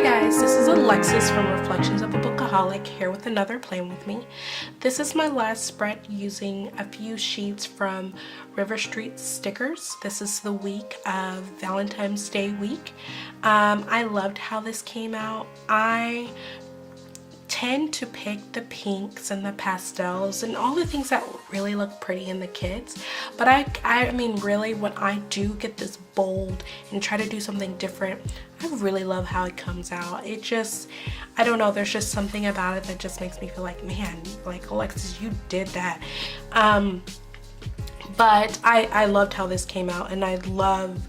guys, this is Alexis from Reflections of a Bookaholic here with another Plan With Me. This is my last spread using a few sheets from River Street stickers. This is the week of Valentine's Day week. I loved how this came out. I tend to pick the pinks and the pastels and all the things that really look pretty in the kids, but I mean really when I do get this bold and try to do something different, I really love how it comes out. It just, I don't know, there's just something about it that just makes me feel like, man, like Alexis, you did that. But I loved how this came out, and I love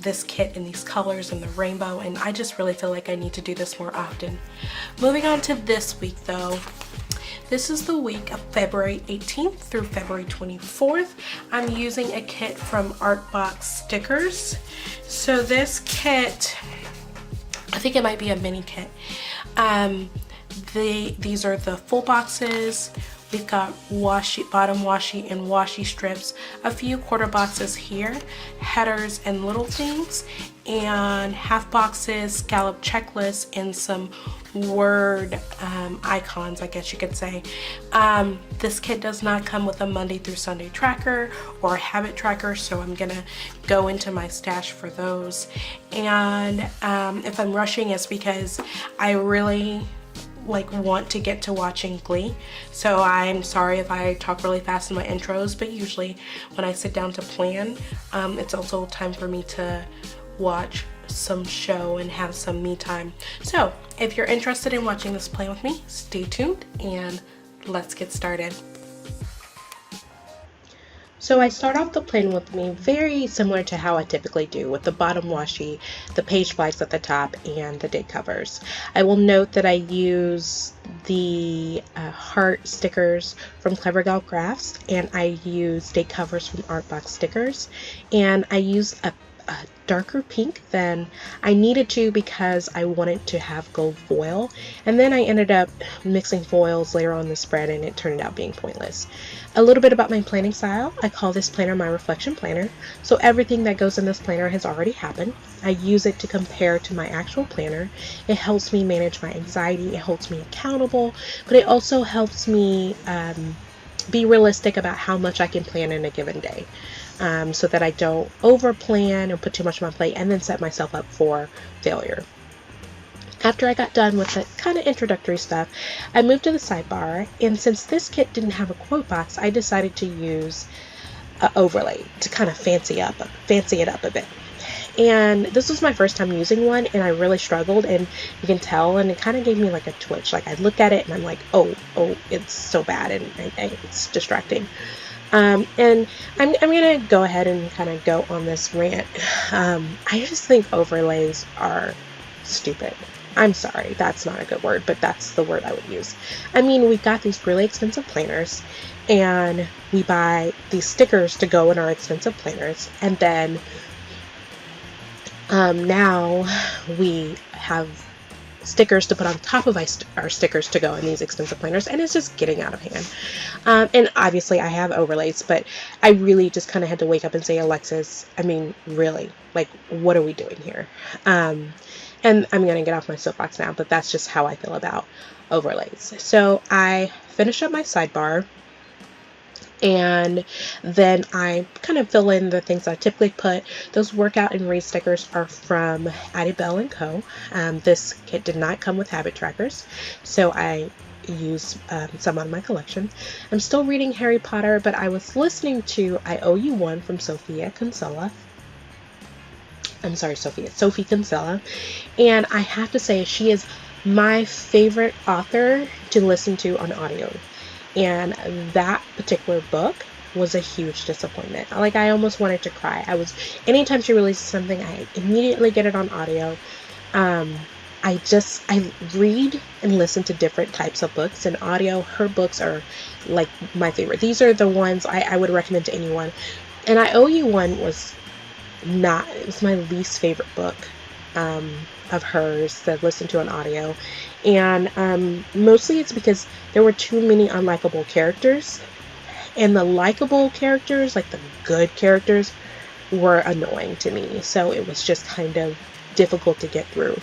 this kit in these colors and the rainbow, and I just really feel like I need to do this more often. Moving on to this week though, this is the week of February 18th through February 24th. I'm using a kit from Artbox Stickers. So this kit, I think it might be a mini kit. These are the full boxes. We've got washi, bottom washi and washi strips, a few quarter boxes here, headers and little things, and half boxes, scallop checklists, and some word icons, I guess you could say. This kit does not come with a Monday through Sunday tracker or a habit tracker, so I'm gonna go into my stash for those. And if I'm rushing, it's because I really want to get to watching Glee, so I'm sorry if I talk really fast in my intros, but usually when I sit down to plan, it's also time for me to watch some show and have some me time. So if you're interested in watching this Plan With Me, stay tuned and let's get started. So I start off the Plan With Me very similar to how I typically do, with the bottom washi, the page flags at the top, and the date covers. I will note that I use the heart stickers from Clever Gal Crafts, and I use date covers from Artbox Stickers, and I use a darker pink than I needed to because I wanted to have gold foil, and then I ended up mixing foils later on the spread and it turned out being pointless. A little bit about my planning style. I call this planner my reflection planner, so everything that goes in this planner has already happened. I use it to compare to my actual planner. It helps me manage my anxiety, it holds me accountable, but it also helps me be realistic about how much I can plan in a given day. So that I don't over plan or put too much on my plate and then set myself up for failure. After I got done with the kind of introductory stuff, I moved to the sidebar, and since this kit didn't have a quote box, I decided to use an overlay to kind of fancy it up a bit. And this was my first time using one, and I really struggled, and you can tell, and it kind of gave me like a twitch. Like I look at it and I'm like, oh, it's so bad, and it's distracting. And I'm gonna go ahead and kind of go on this rant. I just think overlays are stupid. I'm sorry, that's not a good word, but that's the word I would use. I mean, we've got these really expensive planners, and we buy these stickers to go in our expensive planners, and then now we have stickers to put on top of our stickers to go in these expensive planners, and it's just getting out of hand. And obviously I have overlays, but I really just kind of had to wake up and say, Alexis, I mean, really, like, what are we doing here? And I'm going to get off my soapbox now, but that's just how I feel about overlays. So I finish up my sidebar, and then I kind of fill in the things I typically put. Those workout and read stickers are from Audiobinger & Co. This kit did not come with habit trackers, so I used some on my collection. I'm still reading Harry Potter, but I was listening to I Owe You One from Sophie Kinsella, and I have to say she is my favorite author to listen to on audio. And that particular book was a huge disappointment. Like, I almost wanted to cry. Anytime she releases something, I immediately get it on audio. I read and listen to different types of books, and audio, her books are like my favorite. These are the ones I would recommend to anyone. And I Owe You One it was my least favorite book of hers that I listened to on audio, and mostly it's because there were too many unlikable characters, and the likable characters, like the good characters, were annoying to me, so it was just kind of difficult to get through.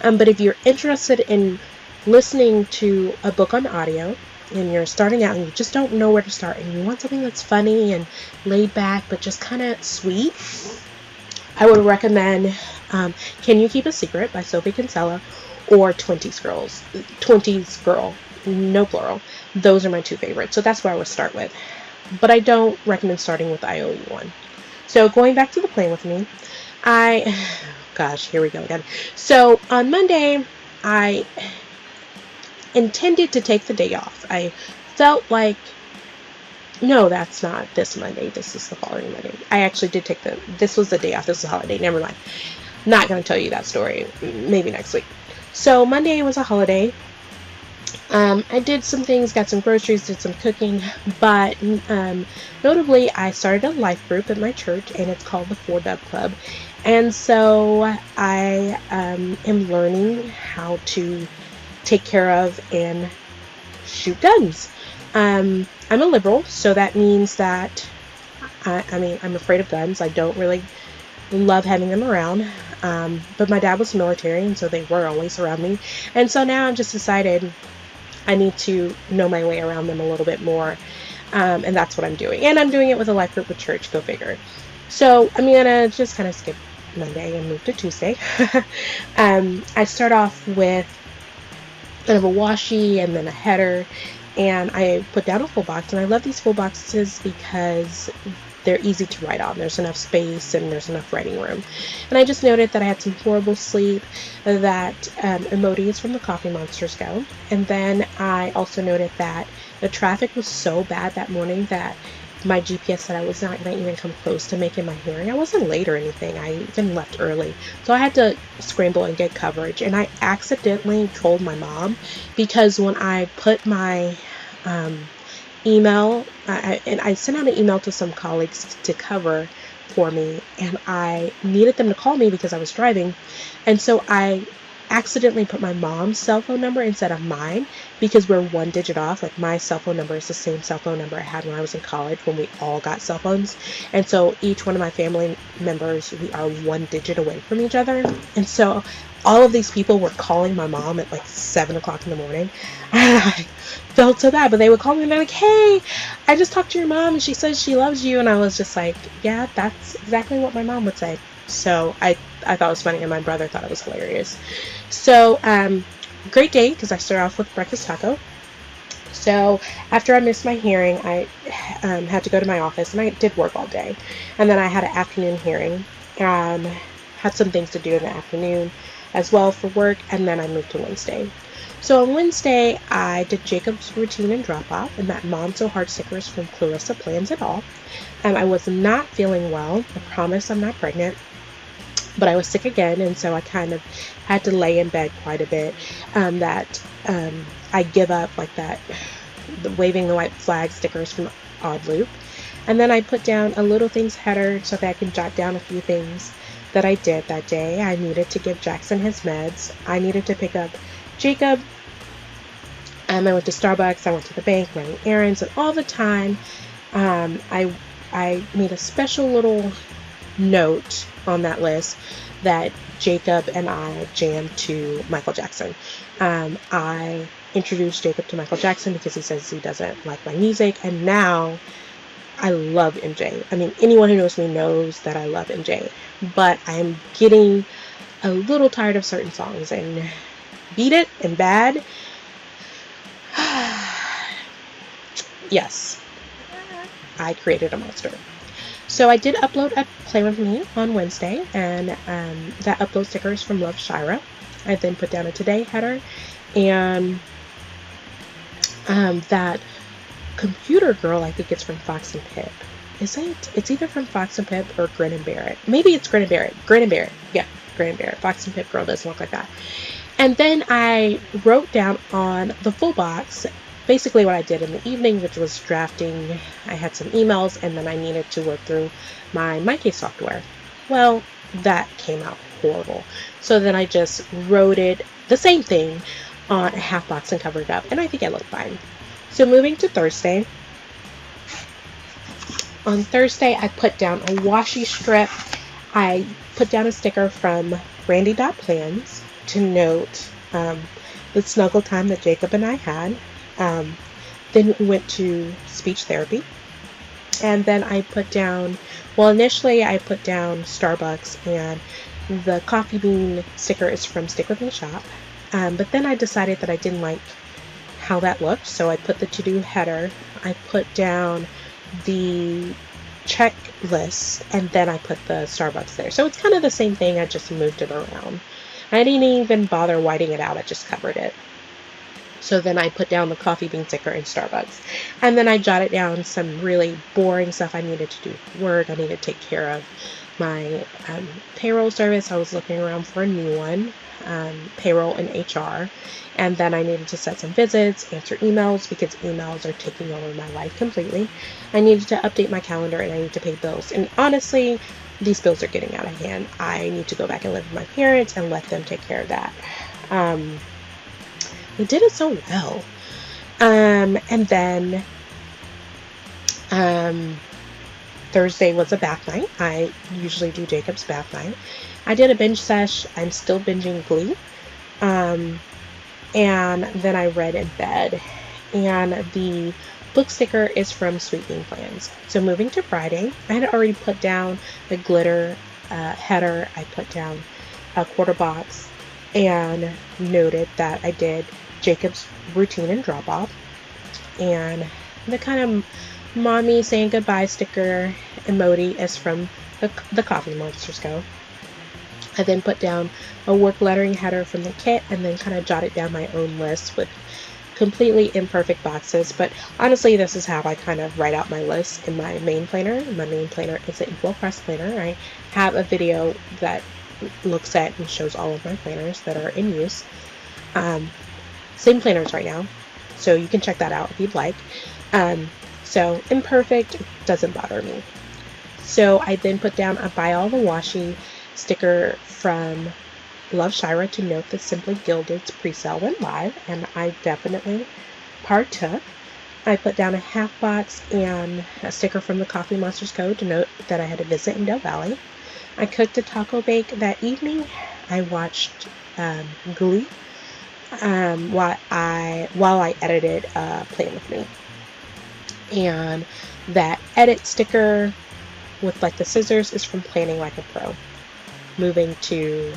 But if you're interested in listening to a book on audio, and you're starting out and you just don't know where to start, and you want something that's funny and laid back but just kind of sweet, I would recommend Can You Keep a Secret by Sophie Kinsella, or 20s Girl, no plural. Those are my two favorites. So that's where I would start with. But I don't recommend starting with the IOE one. So going back to the plan with me, gosh, here we go again. So on Monday, I intended to take the day off. I felt like, no, that's not this Monday. This is the following Monday. I actually did take this was the day off. This is a holiday. Never mind. Not going to tell you that story. Maybe next week. So Monday was a holiday. I did some things, got some groceries, did some cooking, but notably I started a life group at my church, and it's called the 4Dub Club. And so I am learning how to take care of and shoot guns. I'm a liberal, so that means that I'm afraid of guns. I don't really love having them around, but my dad was military, and so they were always around me. And so now I've just decided I need to know my way around them a little bit more, and that's what I'm doing. And I'm doing it with a life group with church, go figure. So I'm gonna just kind of skip Monday and move to Tuesday. I start off with kind of a washi and then a header, and I put down a full box. And I love these full boxes because they're easy to write on. There's enough space and there's enough writing room. And I just noted that I had some horrible sleep, that emojis from the Coffee Monsters go. And then I also noted that the traffic was so bad that morning that my GPS said I was not going to even come close to making my hearing. I wasn't late or anything. I even left early. So I had to scramble and get coverage. And I accidentally told my mom, because when I put my email, I sent out an email to some colleagues to cover for me, and I needed them to call me because I was driving. And so I accidentally put my mom's cell phone number instead of mine, because we're one digit off. Like, my cell phone number is the same cell phone number I had when I was in college, when we all got cell phones. And so each one of my family members, we are one digit away from each other. And so all of these people were calling my mom at like 7 o'clock in the morning. I felt so bad, but they would call me and they're like, "Hey, I just talked to your mom and she says she loves you." And I was just like, yeah, that's exactly what my mom would say. So I thought it was funny, and my brother thought it was hilarious. So great day, because I started off with breakfast taco. So after I missed my hearing, I had to go to my office, and I did work all day. And then I had an afternoon hearing. Had some things to do in the afternoon as well for work, and then I moved to Wednesday. So on Wednesday, I did Jacob's routine and drop-off, and that Mom So Hard stickers from Clarissa Plans It All. I was not feeling well. I promise I'm not pregnant. But I was sick again, and so I kind of had to lay in bed quite a bit. I give up like that, the waving the white flag stickers from Odd Loop. And then I put down a little things header so that I can jot down a few things that I did that day. I needed to give Jackson his meds. I needed to pick up Jacob. I went to Starbucks. I went to the bank, running errands, and all the time I made a special little note on that list that Jacob and I jammed to Michael Jackson. I introduced Jacob to Michael Jackson because he says he doesn't like my music, and now I love MJ. I mean, anyone who knows me knows that I love MJ, but I'm getting a little tired of certain songs, and Beat It and Bad. Yes, I created a monster. So I did upload a Play With Me on Wednesday, and that upload sticker is from Love Shira. I then put down a Today header, and that computer girl, I think it's from Fox and Pip. Is it? It's either from Fox and Pip or Grin and Barrett. Maybe it's Grin and Barrett. Grin and Barrett. Yeah, Grin and Barrett. Fox and Pip girl doesn't look like that. And then I wrote down on the full box basically what I did in the evening, which was drafting. I had some emails, and then I needed to work through my MyCase software. Well, that came out horrible. So then I just wrote it, the same thing, on a half box and covered it up, and I think it looked fine. So moving to Thursday. On Thursday, I put down a washi strip. I put down a sticker from Randy Dot Plans to note the snuggle time that Jacob and I had. Then we went to speech therapy. And then I put down, well, initially I put down Starbucks, and the coffee bean sticker is from Stick With Me Shop. But then I decided that I didn't like how that looked, so I put the to-do header. I put down the checklist, and then I put the Starbucks there. So it's kind of the same thing, I just moved it around. I didn't even bother whiting it out, I just covered it. So then I put down the coffee bean sticker in Starbucks. And then I jotted down some really boring stuff I needed to do for work. I needed to take care of my payroll service. I was looking around for a new one, payroll and HR. And then I needed to set some visits, answer emails, because emails are taking over my life completely. I needed to update my calendar, and I need to pay bills. And honestly, these bills are getting out of hand. I need to go back and live with my parents and let them take care of that. We did it so well. And then Thursday was a bath night. I usually do Jacob's bath night. I did a binge sesh. I'm still binging Glee. And then I read in bed. And the book sticker is from Sweet Bean Plans. So moving to Friday, I had already put down the glitter header. I put down a quarter box and noted that I did Jacob's routine and drop off, and the kind of mommy saying goodbye sticker emoji is from the Coffee Monsters Co. I then put down a work lettering header from the kit, and then kind of jotted down my own list with completely imperfect boxes. But honestly, this is how I kind of write out my list in my main planner. My main planner is the Inkwell Press planner. I have a video that looks at and shows all of my planners that are in use. Same planners right now, so you can check that out if you'd like. So imperfect doesn't bother me. So I then put down a Buy All the Washi sticker from Love Shira to note that Simply Gilded's pre-sale went live, and I definitely partook. I put down a half box and a sticker from the Coffee Monsters Co. to note that I had a visit in Del Valley. I cooked a taco bake that evening. I watched Glee while I edited Plan With Me. And that edit sticker with like the scissors is from Planning Like a Pro. Moving to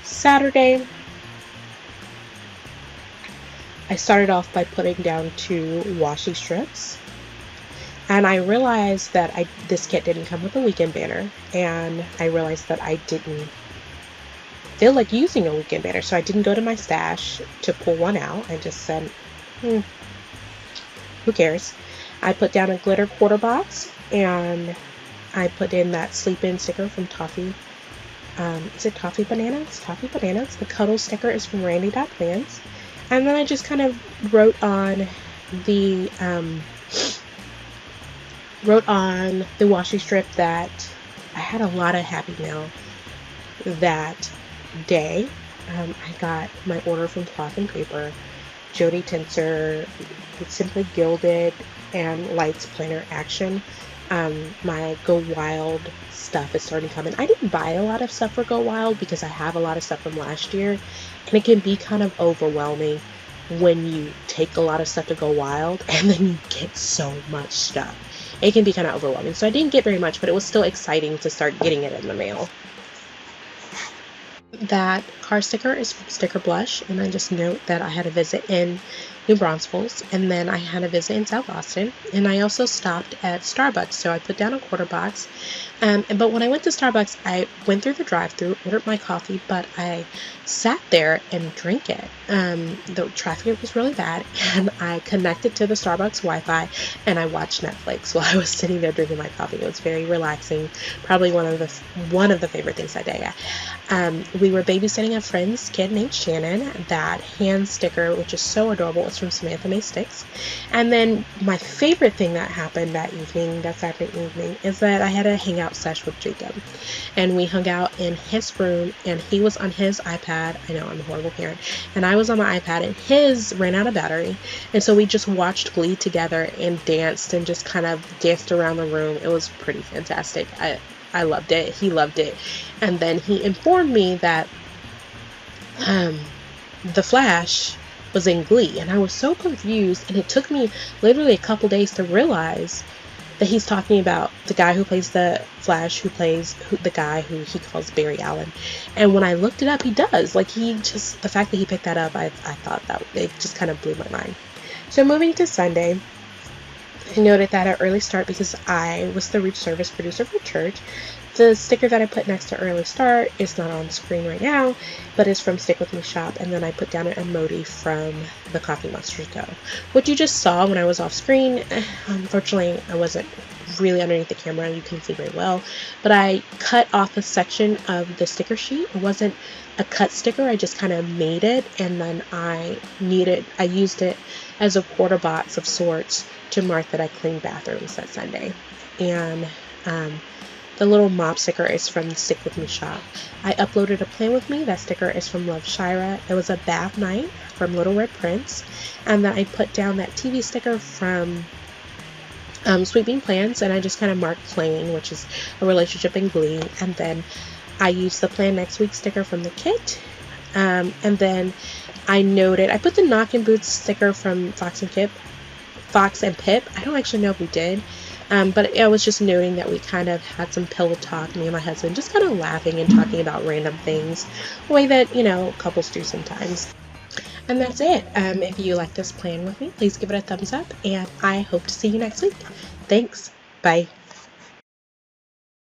Saturday, I started off by putting down 2 washi strips, and I realized that this kit didn't come with a weekend banner, and I realized that I didn't feel like using a weekend banner, so I didn't go to my stash to pull one out. I just said, who cares? I put down a glitter quarter box, and I put in that sleep in sticker from Toffee. Is it Toffee Bananas? Toffee Bananas. The cuddle sticker is from Randy Dot Plans. And then I just kind of wrote on the washi strip that I had a lot of happy mail that day. I got my order from Cloth and Paper, Jody Tinser, Simply Gilded, and Lights Planner Action. My Go Wild stuff is starting to come in. I didn't buy a lot of stuff for Go Wild because I have a lot of stuff from last year, and it can be kind of overwhelming when you take a lot of stuff to Go Wild and then you get so much stuff. It can be kind of overwhelming. So I didn't get very much, but it was still exciting to start getting it in the mail. That car sticker is from Sticker Blush, and I just note that I had a visit in New Braunfels, and then I had a visit in South Austin, and I also stopped at Starbucks, so I put down a quarter box. But when I went to Starbucks, I went through the drive-thru, ordered my coffee, but I sat there and drank it. The traffic was really bad, and I connected to the Starbucks Wi-Fi, and I watched Netflix while I was sitting there drinking my coffee. It was very relaxing, probably one of the favorite things that day. We were babysitting a friend's kid named Shannon. That hand sticker, which is so adorable, is from Samantha May Sticks. And then my favorite thing that happened that Saturday evening, is that I had a hangout sesh with Jacob. And we hung out in his room, and he was on his iPad. I know, I'm a horrible parent. And I was on my iPad, and his ran out of battery. And so we just watched Glee together and danced and just kind of danced around the room. It was pretty fantastic. I loved it. He loved it. And then he informed me that the Flash was in Glee, and I was so confused, and it took me literally a couple days to realize that he's talking about the guy who plays the Flash, who plays the guy who he calls Barry Allen. And when I looked it up, he does. Like, the fact that he picked that up, I thought that it just kind of blew my mind. So moving to Sunday, I noted that at Early Start, because I was the reach service producer for church, the sticker that I put next to Early Start is not on screen right now, but is from Stick With Me Shop, and then I put down an emoji from the Coffee Monsters Go. What you just saw when I was off screen, unfortunately I wasn't really underneath the camera, you couldn't see very well, but I cut off a section of the sticker sheet. It wasn't a cut sticker, I just kind of made it, and then I used it as a quarter box of sorts to mark that I cleaned bathrooms that Sunday. And the little mop sticker is from the Stick With Me shop. I uploaded a Plan With Me. That sticker is from Love Shira. It was a bath night from Little Red Prince. And then I put down that TV sticker from Sweet Bean Plans, and I just kind of marked Playing, which is a relationship in Glee. And then I used the Plan Next Week sticker from the kit. And then I put the Knockin' Boots sticker from Fox and Pip. I don't actually know if we did. But I was just noting that we kind of had some pillow talk, me and my husband, just kind of laughing and talking about random things, the way that, couples do sometimes. And that's it. If you like this Plan With Me, please give it a thumbs up, and I hope to see you next week. Thanks. Bye.